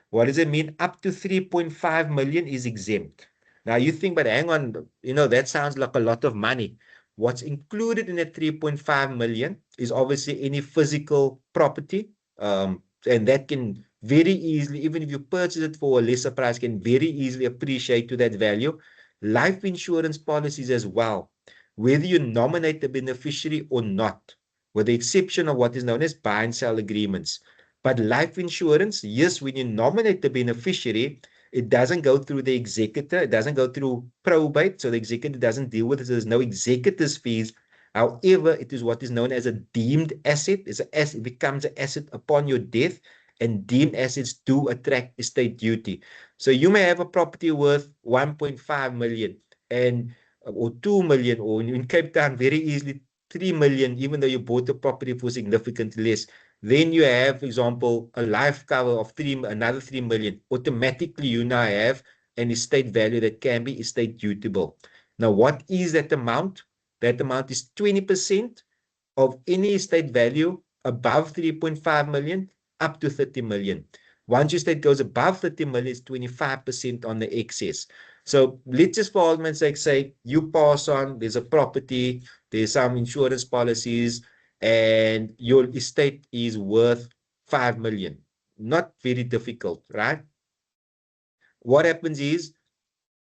What does it mean? Up to 3.5 million is exempt. Now you think, but hang on, that sounds like a lot of money. What's included in that 3.5 million is obviously any physical property, and that can very easily, even if you purchase it for a lesser price, can very easily appreciate to that value. Life insurance policies as well, whether you nominate the beneficiary or not, with the exception of what is known as buy and sell agreements. But life insurance, yes, when you nominate the beneficiary, it doesn't go through the executor. It doesn't go through probate. So the executor doesn't deal with it. There's no executor's fees. However, it is what is known as a deemed asset. It's an asset. It becomes an asset upon your death, and deemed assets do attract estate duty. So you may have a property worth 1.5 million and or 2 million, or in Cape Town, very easily 3 million, even though you bought the property for significantly less. Then you have, for example, a life cover of another 3 million. Automatically, you now have an estate value that can be estate dutiable. Now, what is that amount? That amount is 20% of any estate value above 3.5 million up to 30 million. Once your estate goes above 30 million, it's 25% on the excess. So let's just for argument's sake say you pass on, there's a property, there's some insurance policies, and your estate is worth 5 million. Not very difficult, right? What happens is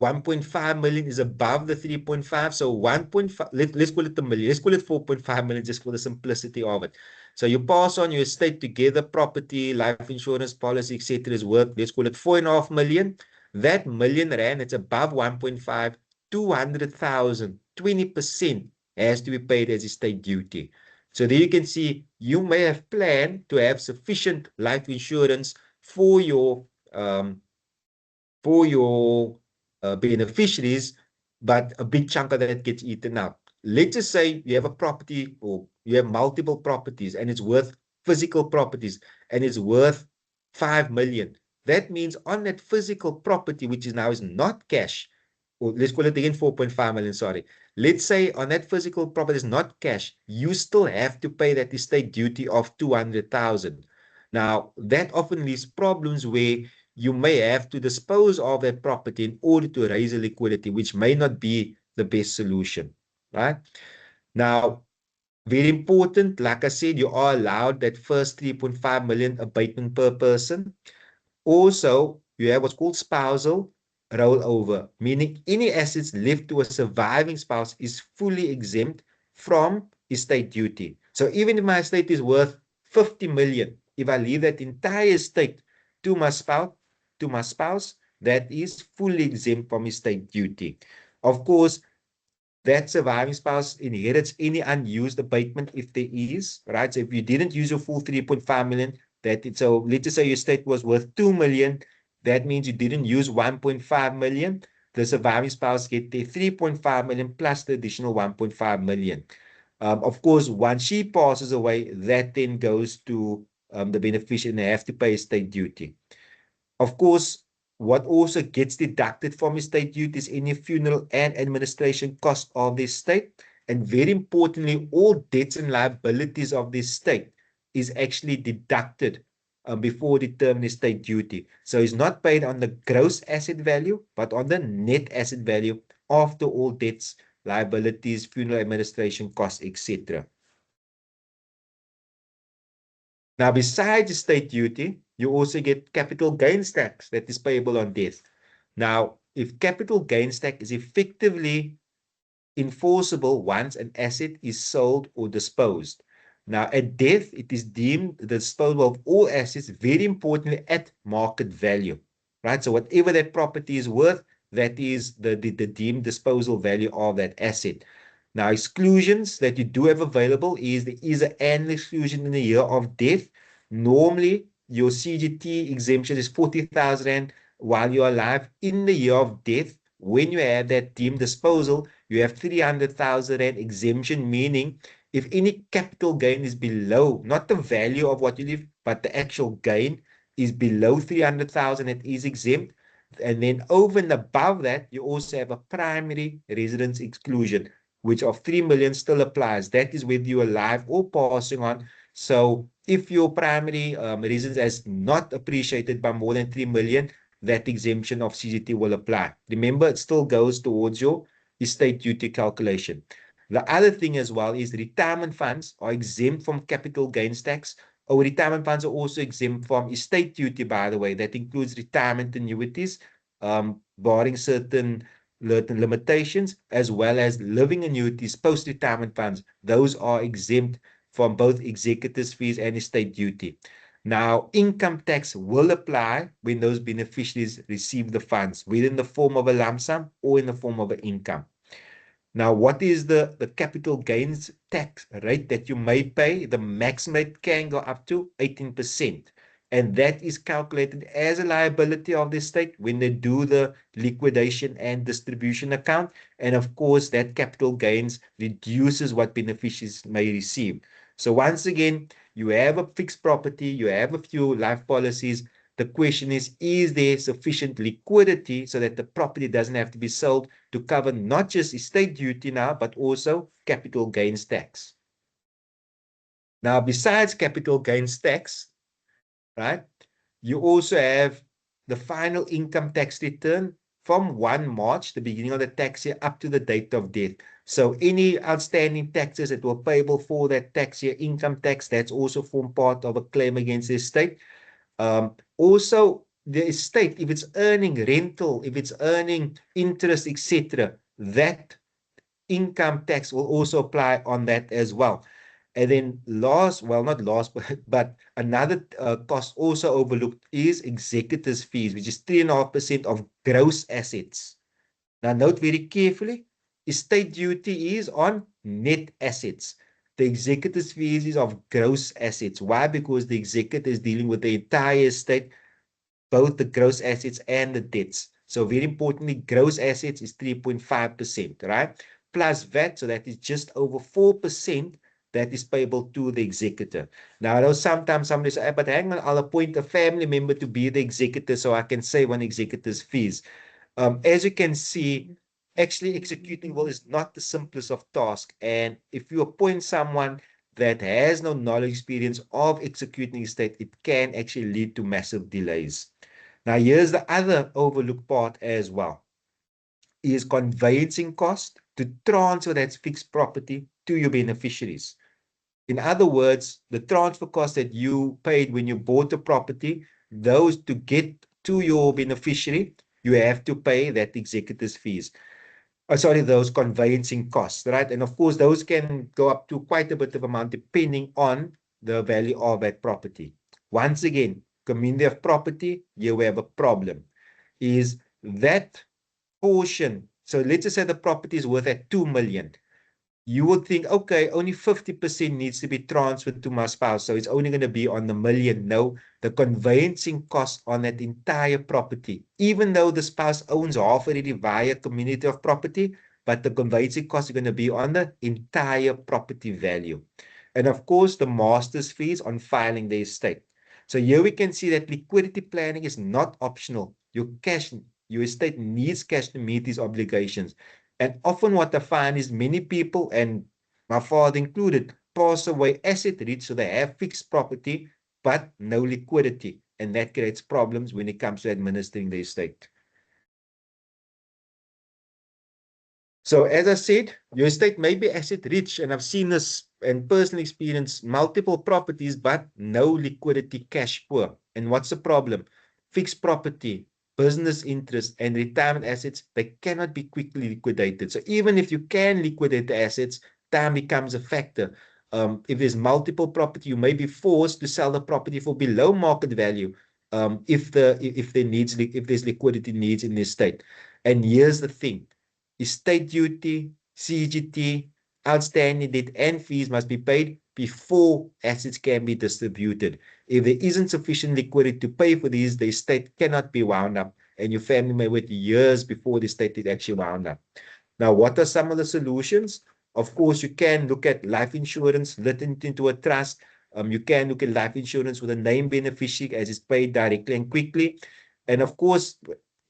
1.5 million is above the 3.5. So 1.5, let's call it a million. Let's call it 4.5 million just for the simplicity of it. So you pass on your estate together, property, life insurance policy, etc. is worth, let's call it 4.5 million. That million rand, it's above 1.5, 200,000, 20% has to be paid as estate duty. So there you can see you may have planned to have sufficient life insurance for your um, beneficiaries, but a big chunk of that gets eaten up. Let's just say you have a property or you have multiple properties and it's worth physical properties and it's worth 5 million. That means on that physical property, which is now is not cash, or let's call it again 4.5 million, sorry. Let's say on that physical property is not cash, you still have to pay that estate duty of 200,000. Now, that often leaves problems where you may have to dispose of that property in order to raise a liquidity, which may not be the best solution, right? Now, very important, like I said, you are allowed that first 3.5 million abatement per person. Also, you have what's called spousal rollover, meaning any assets left to a surviving spouse is fully exempt from estate duty. So even if my estate is worth 50 million, if I leave that entire estate to my spouse, that is fully exempt from estate duty. Of course, that surviving spouse inherits any unused abatement if there is, right? So if you didn't use your full 3.5 million, so let's just say your estate was worth 2 million, that means you didn't use 1.5 million. The surviving spouse get their 3.5 million plus the additional 1.5 million. Of course, once she passes away, that then goes to the beneficiary and they have to pay estate duty. Of course, what also gets deducted from estate duty is any funeral and administration cost of the estate. And very importantly, all debts and liabilities of the estate is actually deducted before determining estate duty. So it's not paid on the gross asset value, but on the net asset value after all debts, liabilities, funeral administration costs, etc. Now, besides estate duty, you also get capital gains tax that is payable on death. Now, if capital gains tax is effectively enforceable once an asset is sold or disposed. Now, at death, it is deemed the disposal of all assets, very importantly, at market value, right? So whatever that property is worth, that is the deemed disposal value of that asset. Now, exclusions that you do have available is there is an annual exclusion in the year of death. Normally, your CGT exemption is 40,000 Rand while you're alive. In the year of death, when you have that deemed disposal, you have 300,000 Rand exemption, meaning if any capital gain is below, not the value of what you leave, but the actual gain is below 300,000, it is exempt. And then over and above that, you also have a primary residence exclusion, which of 3 million still applies. That is whether you're alive or passing on. So if your primary residence has not appreciated by more than 3 million, that exemption of CGT will apply. Remember, it still goes towards your estate duty calculation. The other thing as well is retirement funds are exempt from capital gains tax. Our retirement funds are also exempt from estate duty, by the way. That includes retirement annuities, barring certain limitations, as well as living annuities, post-retirement funds. Those are exempt from both executors fees and estate duty. Now, income tax will apply when those beneficiaries receive the funds, whether in the form of a lump sum or in the form of an income. Now, what is the capital gains tax rate that you may pay? The maximum rate can go up to 18%. And that is calculated as a liability of the state when they do the liquidation and distribution account. And of course, that capital gains reduces what beneficiaries may receive. So once again, you have a fixed property, you have a few life policies. The question is there sufficient liquidity so that the property doesn't have to be sold to cover not just estate duty now, but also capital gains tax? Now, besides capital gains tax, right, you also have the final income tax return from 1 March, the beginning of the tax year, up to the date of death. So any outstanding taxes that were payable for that tax year, income tax, that's also form part of a claim against the estate. Also, the estate, if it's earning rental, if it's earning interest, etc., that income tax will also apply on that as well. And then last, well, not last, but another cost also overlooked is executors fees, which is 3.5% of gross assets. Now, note very carefully, estate duty is on net assets. The executor's fees is of gross assets. Why? Because the executor is dealing with the entire estate, both the gross assets and the debts. So very importantly, gross assets is 3.5%, right? Plus VAT, so that is just over 4% that is payable to the executor. Now, I know sometimes somebody say, but hang on, I'll appoint a family member to be the executor so I can save on executor's fees. As you can see, actually executing will is not the simplest of tasks. And if you appoint someone that has no knowledge experience of executing estate, it can actually lead to massive delays. Now, here's the other overlooked part as well, is conveyancing cost to transfer that fixed property to your beneficiaries. In other words, the transfer cost that you paid when you bought the property, those to get to your beneficiary, you have to pay that executor's fees. Sorry, those conveyancing costs, right? And of course, those can go up to quite a bit of amount depending on the value of that property. Once again, community of property, here we have a problem, is that portion. So let's just say the property is worth at 2 million. You would think, okay, only 50% needs to be transferred to my spouse, so it's only going to be on the million. No, the conveyancing cost on that entire property, even though the spouse owns half already via community of property, but the conveyancing cost is going to be on the entire property value. And of course, the master's fees on filing the estate. So here we can see that liquidity planning is not optional. Your estate needs cash to meet these obligations. And often what I find is many people, and my father included, pass away asset rich, so they have fixed property, but no liquidity. And that creates problems when it comes to administering the estate. So as I said, your estate may be asset rich, and I've seen this and personally experienced multiple properties, but no liquidity, cash poor. And what's the problem? Fixed property, business interest, and retirement assets, they cannot be quickly liquidated. So even if you can liquidate the assets, time becomes a factor. If there's multiple property, you may be forced to sell the property for below market value if there's liquidity needs in the estate. And here's the thing. Estate duty, CGT, outstanding debt, and fees must be paid before assets can be distributed. If there isn't sufficient liquidity to pay for these, the estate cannot be wound up, and your family may wait years before the estate is actually wound up. Now, what are some of the solutions? Of course, you can look at life insurance written into a trust. You can look at life insurance with a named beneficiary as it's paid directly and quickly. And of course,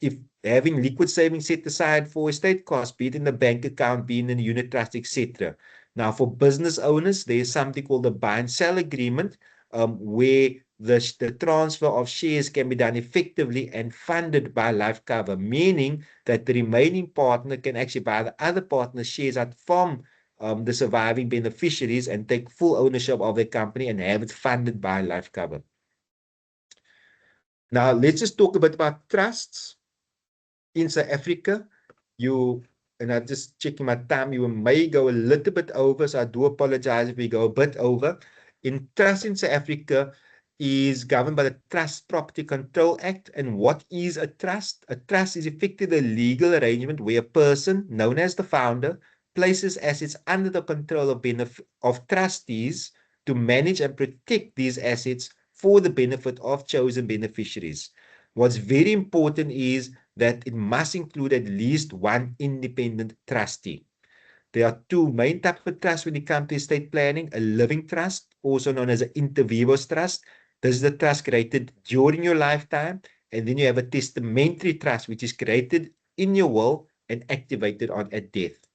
if having liquid savings set aside for estate costs, be it in the bank account, be it in a unit trust, etc. Now, for business owners, there is something called the buy and sell agreement, where the transfer of shares can be done effectively and funded by life cover, meaning that the remaining partner can actually buy the other partner's shares out from the surviving beneficiaries and take full ownership of the company and have it funded by life cover. Now, let's just talk a bit about trusts. In South Africa, and I'm just checking my time, you may go a little bit over, so I do apologize if we go a bit over. In trust in South Africa is governed by the Trust Property Control Act. And what is a trust? A trust is effectively a legal arrangement where a person, known as the founder, places assets under the control of trustees to manage and protect these assets for the benefit of chosen beneficiaries. What's very important is that it must include at least one independent trustee. There are two main types of trusts when it comes to estate planning: a living trust, also known as an inter vivos trust. This is the trust created during your lifetime. And then you have a testamentary trust, which is created in your will and activated at death.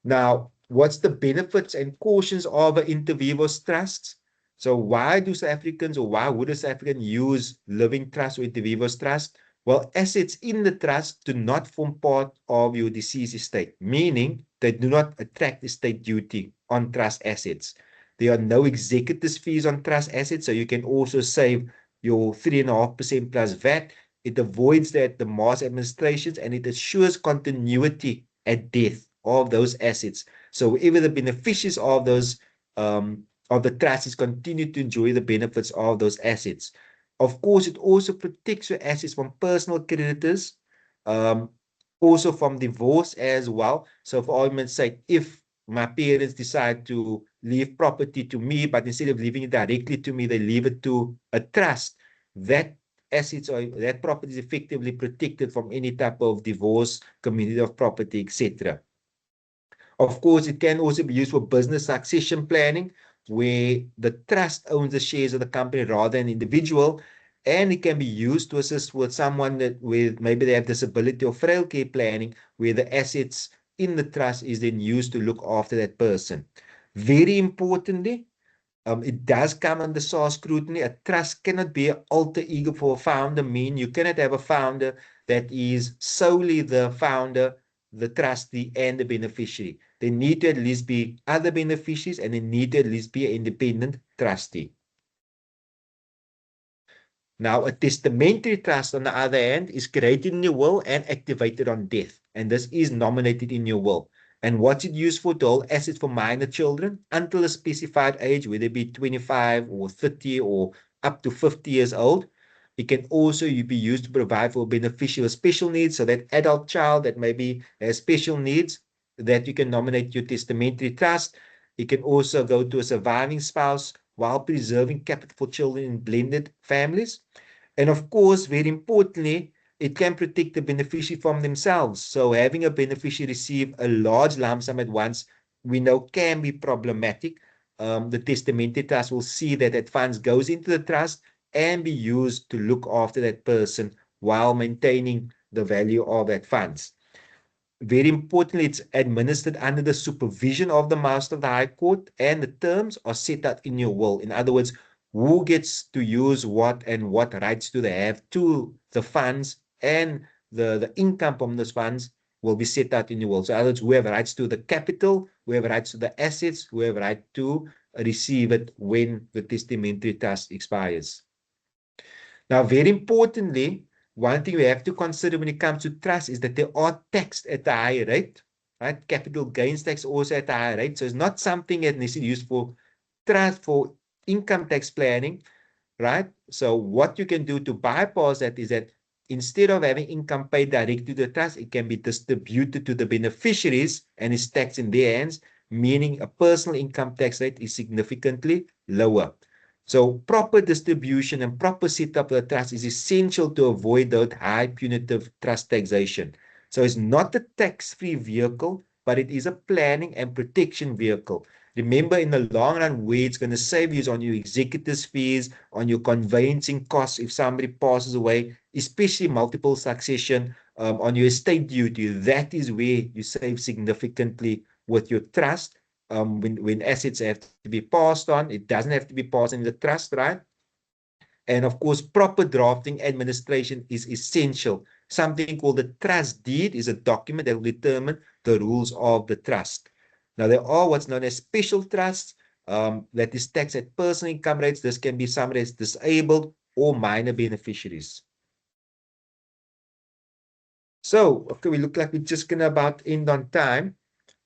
Now, what's the benefits and cautions of an inter vivos trust? So why do South Africans, or why would a South African use living trust or inter vivos trust? Well, assets in the trust do not form part of your deceased estate, meaning they do not attract estate duty on trust assets. There are no executors fees on trust assets, so you can also save your 3.5% plus VAT. It avoids that the mass administrations, and it assures continuity at death of those assets. So whoever the beneficiaries of the trusts continue to enjoy the benefits of those assets. Of course, it also protects your assets from personal creditors, um, also from divorce as well. So, for argument's sake, if my parents decide to leave property to me, but instead of leaving it directly to me, they leave it to a trust, that assets or that property is effectively protected from any type of divorce, community of property, etc. Of course, it can also be used for business succession planning, where the trust owns the shares of the company rather than individual, and it can be used to assist with someone that with maybe they have disability or frail care planning, where the assets in the trust is then used to look after that person. Very importantly, it does come under SAR scrutiny. A trust cannot be an alter ego for a founder, mean you cannot have a founder that is solely the founder, the trustee, and the beneficiary. There need to at least be other beneficiaries, and there need to at least be an independent trustee. Now, a testamentary trust, on the other hand, is created in your will and activated on death. And this is nominated in your will. And what's it used for? To hold assets for minor children until a specified age, whether it be 25 or 30 or up to 50 years old. It can also be used to provide for beneficiary with special needs. So that adult child that maybe has special needs, that you can nominate your testamentary trust. It can also go to a surviving spouse while preserving capital for children in blended families. And of course, very importantly, it can protect the beneficiary from themselves. So having a beneficiary receive a large lump sum at once, we know can be problematic. The testamentary trust will see that that funds goes into the trust and be used to look after that person while maintaining the value of that funds. Very importantly, it's administered under the supervision of the Master of the High Court, and the terms are set out in your will. In other words, who gets to use what and what rights do they have to the funds, and the income from those funds will be set out in your will. So, in other words, who have rights to the capital, who have rights to the assets, who have right to receive it when the testamentary trust expires. Now, very importantly, one thing we have to consider when it comes to trust is that they are taxed at a higher rate, right? Capital gains tax also at a higher rate. So it's not something that needs to be used for trust for income tax planning, right? So what you can do to bypass that is that instead of having income paid directly to the trust, it can be distributed to the beneficiaries and is taxed in their hands, meaning a personal income tax rate is significantly lower. So proper distribution and proper setup of the trust is essential to avoid that high punitive trust taxation. So it's not a tax-free vehicle, but it is a planning and protection vehicle. Remember, in the long run, where it's going to save you is on your executors fees, on your conveyancing costs if somebody passes away, especially multiple succession, on your estate duty. That is where you save significantly with your trust. When assets have to be passed on, it doesn't have to be passed in the trust, right? And of course, proper drafting administration is essential. Something called the trust deed is a document that will determine the rules of the trust. Now, there are what's known as special trusts that is taxed at personal income rates. This can be somebody that's disabled or minor beneficiaries. So, okay, we look like we're just going to about end on time.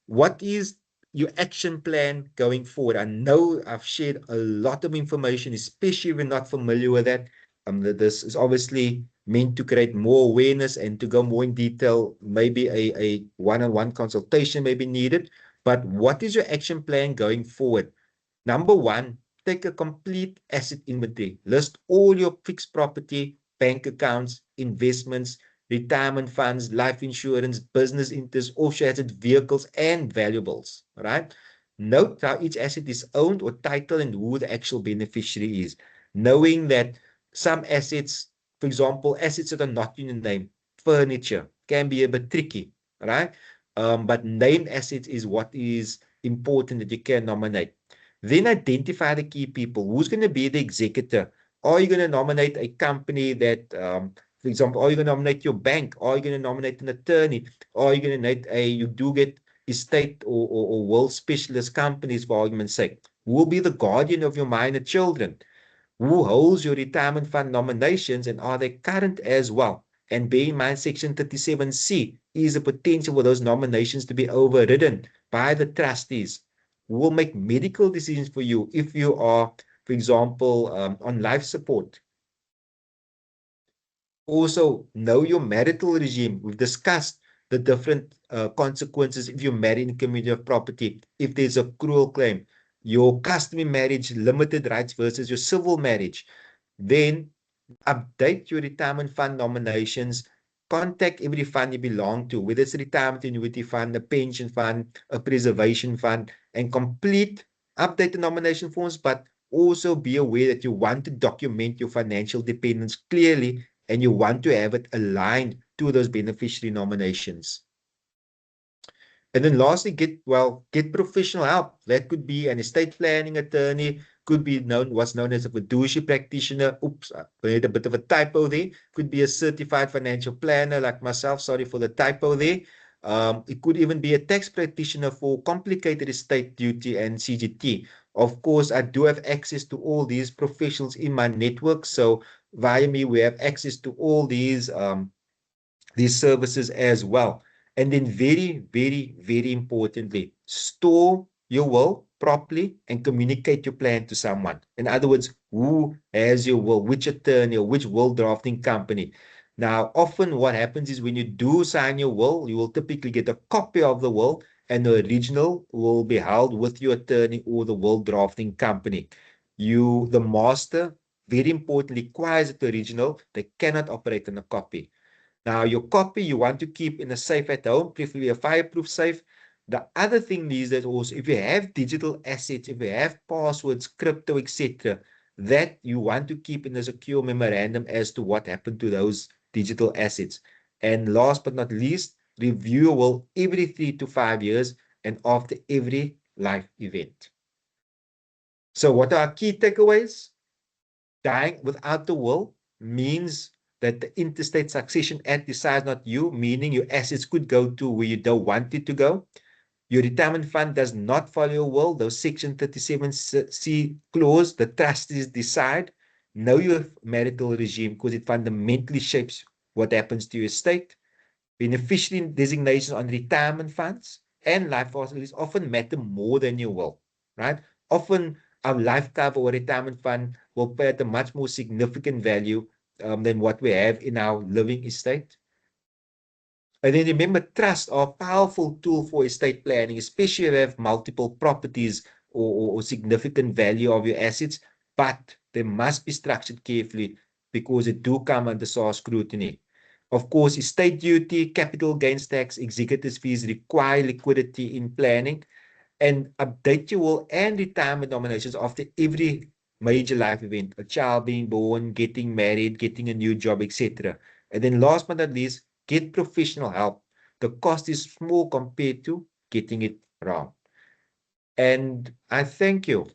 What is your action plan going forward? I know I've shared a lot of information, especially if you're not familiar with that. This is obviously meant to create more awareness and to go more in detail. Maybe a one-on-one consultation may be needed. But what is your action plan going forward? Number one, take a complete asset inventory. List all your fixed property, bank accounts, investments, retirement funds, life insurance, business interests, offshore assets, vehicles, and valuables. All right. Note how each asset is owned or titled and who the actual beneficiary is. Knowing that some assets, for example, assets that are not in your name, furniture, can be a bit tricky. All right. But named assets is what is important that you can nominate. Then identify the key people. Who's going to be the executor? Are you going to nominate a company that For example, are you going to nominate your bank? Are you going to nominate an attorney? Are you going to nominate you do get estate or will specialist companies, for argument's sake? Who will be the guardian of your minor children? Who holds your retirement fund nominations and are they current as well? And bear in mind, Section 37C is a potential for those nominations to be overridden by the trustees who will make medical decisions for you if you are, for example, on life support. Also, know your marital regime. We've discussed the different consequences if you're married in a community of property, if there's a cruel claim, your customary marriage, limited rights versus your civil marriage. Then update your retirement fund nominations. Contact every fund you belong to, whether it's a retirement annuity fund, a pension fund, a preservation fund, and update the nomination forms, but also be aware that you want to document your financial dependence clearly and you want to have it aligned to those beneficiary nominations. And then lastly, get professional help. That could be an estate planning attorney, could be what's known as a fiduciary practitioner. Oops, I made a bit of a typo there. Could be a certified financial planner like myself. Sorry for the typo there. It could even be a tax practitioner for complicated estate duty and CGT. Of course, I do have access to all these professionals in my network. So via me, we have access to all these services as well. And then very importantly, store your will properly and communicate your plan to someone. In other words, who has your will, which attorney or which will drafting company. Now, often what happens is when you do sign your will, you will typically get a copy of the will and the original will be held with your attorney or the will drafting company. The master, very importantly, requires the original. They cannot operate on a copy. Now, your copy you want to keep in a safe at home, preferably a fireproof safe. The other thing is that also, if you have digital assets, if you have passwords, crypto, etc., that you want to keep in a secure memorandum as to what happened to those digital assets. And last but not least, review your will every 3 to 5 years and after every life event. So, what are our key takeaways? Dying without the will means that the interstate succession act decides, not you, meaning your assets could go to where you don't want it to go. Your retirement fund does not follow your will, those Section 37C clause, the trustees decide. Know your marital regime because it fundamentally shapes what happens to your estate. Beneficiary designations on retirement funds and life facilities often matter more than your will, right? Often our life cover or retirement fund will pay at a much more significant value than what we have in our living estate. And then remember, trusts are a powerful tool for estate planning, especially if you have multiple properties or significant value of your assets, but they must be structured carefully because they do come under SARS scrutiny. Of course, estate duty, capital gains tax, executors fees require liquidity in planning and update your will and retirement nominations after every major life event, a child being born, getting married, getting a new job, etc. And then last but not least, get professional help. The cost is small compared to getting it wrong. And I thank you